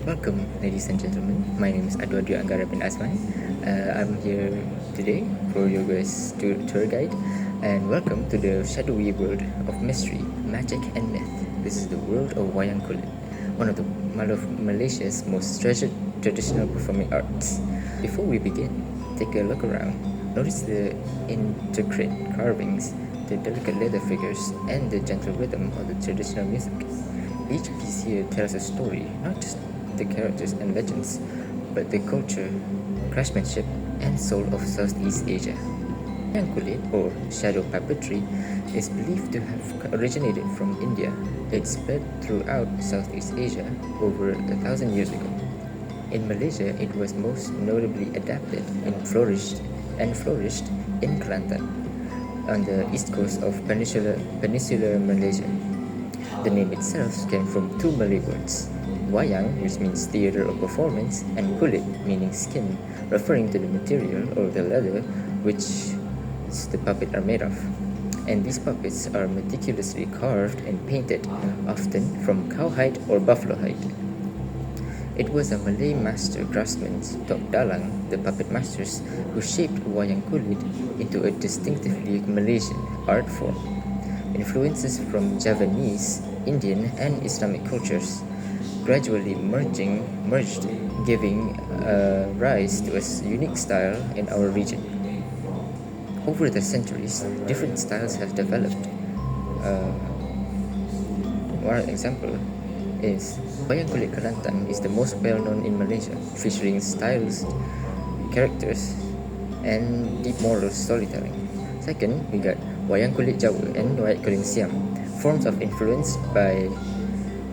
Welcome, ladies and gentlemen. My name is ANGGARA bin AZMAN. I'm here today for your guys' tour guide, and welcome to the shadowy world of mystery, magic, and myth. This is the world of wayang kulit, one of Malaysia's most treasured traditional performing arts. Before we begin, take a look around. Notice the intricate carvings, the delicate leather figures, and the gentle rhythm of the traditional music. Each piece here tells a story, not just the characters and legends, but the culture, craftsmanship, and soul of Southeast Asia. Wayang kulit, or shadow puppetry, is believed to have originated from India. It spread throughout Southeast Asia over 1,000 years ago. In Malaysia, it was most notably adapted and flourished in Kelantan, on the east coast of peninsular Malaysia. The name itself came from two Malay words, wayang, which means theater or performance, and kulit, meaning skin, referring to the material or the leather which the puppets are made of. And these puppets are meticulously carved and painted, often from cowhide or buffalo hide. It was a Malay master craftsman, Tok Dalang, the puppet masters, who shaped wayang kulit into a distinctively Malaysian art form. Influences from Javanese, Indian, and Islamic cultures gradually merged, giving rise to a unique style in our region. Over the centuries, different styles have developed. One example is wayang kulit Kelantan is the most well-known in Malaysia, featuring stylized characters and deep moral storytelling. Second, we got wayang kulit Jawa and wayang kulit Siam, forms of influence by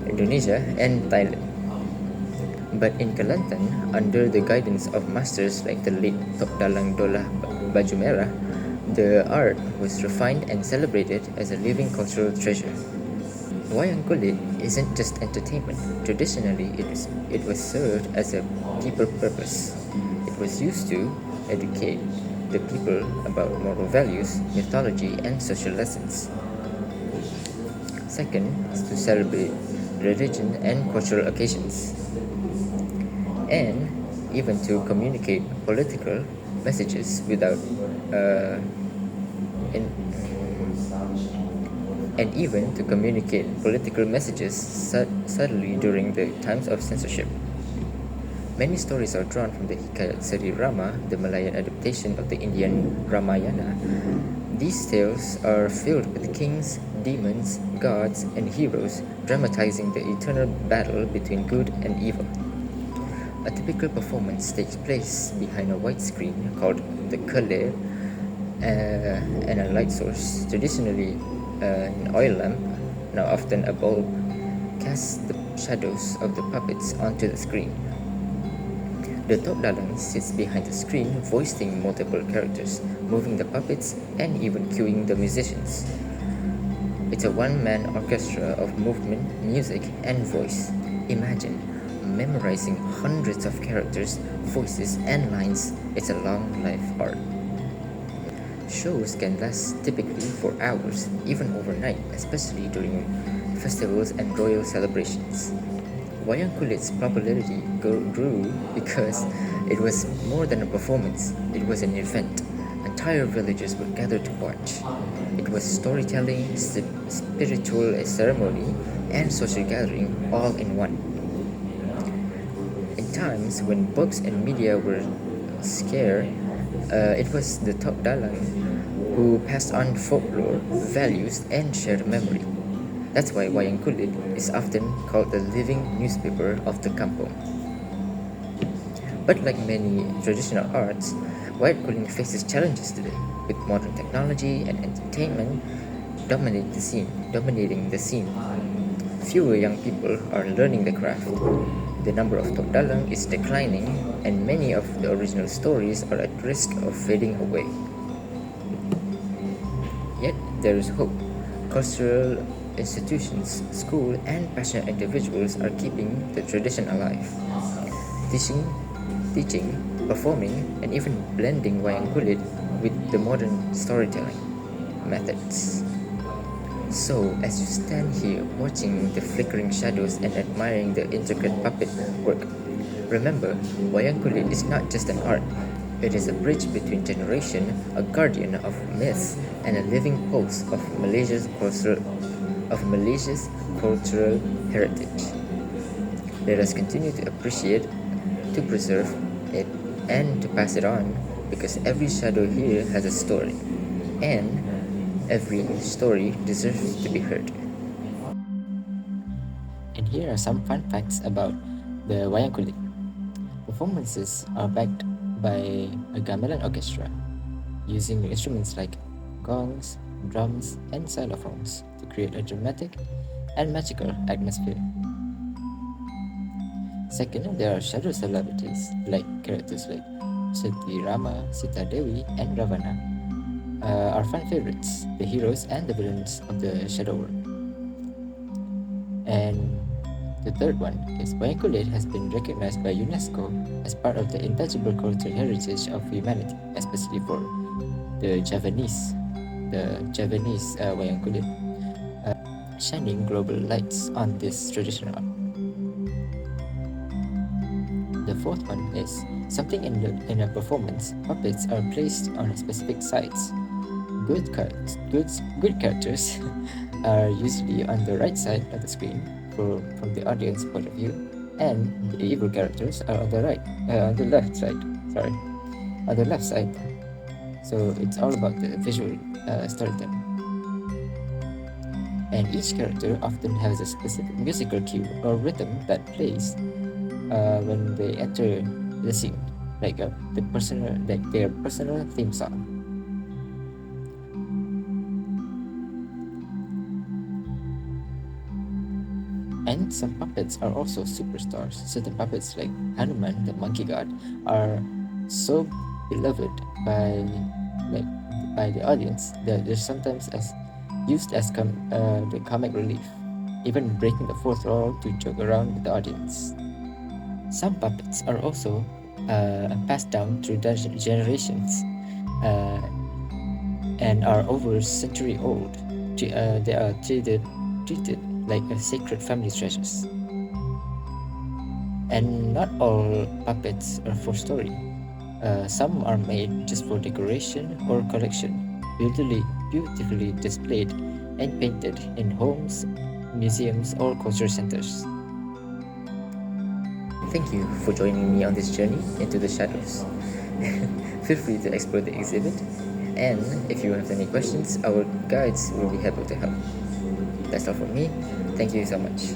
Indonesia and Thailand. But in Kelantan, under the guidance of masters like the late Tok Dalang Dolah Baju Merah, the art was refined and celebrated as a living cultural treasure. Wayang kulit isn't just entertainment. Traditionally, it was served as a people purpose. It was used to educate the people about moral values, mythology, and social lessons. Second is to celebrate religion and cultural occasions, and even to communicate political messages subtly during the times of censorship. Many stories are drawn from the Hikayat Seri Rama, the Malayan adaptation of the Indian Ramayana. These tales are filled with kings, demons, gods, and heroes, dramatizing the eternal battle between good and evil. A typical performance takes place behind a white screen called the kelir and a light source, traditionally an oil lamp, now often a bulb, casts the shadows of the puppets onto the screen. The Tok Dalang sits behind the screen, voicing multiple characters, moving the puppets, and even cueing the musicians. It's a one-man orchestra of movement, music, and voice. Imagine memorizing hundreds of characters, voices, and lines. It's a long-life art. Shows can last typically for hours, even overnight, especially during festivals and royal celebrations. Wayang kulit's popularity grew because it was more than a performance. It was an event. Entire villages would gather to watch. It was storytelling, spiritual ceremony, and social gathering all in one. In times when books and media were scarce, it was the Tok Dalang who passed on folklore, values, and shared memory. That's why wayang kulit is often called the living newspaper of the kampung. But like many traditional arts, wayang kulit faces challenges today, with modern technology and entertainment dominating the scene. Fewer young people are learning the craft. The number of Tok Dalang is declining, and many of the original stories are at risk of fading away. Yet there is hope. Cultural institutions, schools, and passionate individuals are keeping the tradition alive. Teaching, performing, and even blending wayang kulit with the modern storytelling methods. So, as you stand here watching the flickering shadows and admiring the intricate puppet work, remember, wayang kulit is not just an art. It is a bridge between generations, a guardian of myths, and a living pulse of Malaysia's cultural heritage. Let us continue to appreciate, to preserve it, and to pass it on, because every shadow here has a story, and every story deserves to be heard. And here are some fun facts about the wayang kulit. Performances are backed by a gamelan orchestra, using instruments like gongs, drums, and xylophones to create a dramatic and magical atmosphere. Second, there are shadow celebrities like characters like Siti Rama, Sita Dewi, and Ravana are fan favorites, the heroes and the villains of the shadow world. And the third one is wayang kulit has been recognized by UNESCO as part of the intangible cultural heritage of humanity, especially for the Javanese wayang kulit, shining global lights on this traditional art. The fourth one is something in a performance. Puppets are placed on specific sides. Good characters are usually on the right side of the screen from the audience point of view, and the evil characters are on the left side. On the left side. So it's all about the visual storytelling. And each character often has a specific musical cue or rhythm that plays when they enter the scene, like their personal theme song. And some puppets are also superstars. Certain puppets like Hanuman, the monkey god, are so beloved by the audience that they're sometimes used as the comic relief, even breaking the fourth wall to joke around with the audience. Some puppets are also passed down through generations and are over a century old. They are treated like a sacred family treasures. And not all puppets are for story. Some are made just for decoration or collection, beautifully displayed and painted in homes, museums, or cultural centers. Thank you for joining me on this journey into the shadows. Feel free to explore the exhibit, and if you have any questions, our guides will be happy to help. That's all from me. Thank you so much.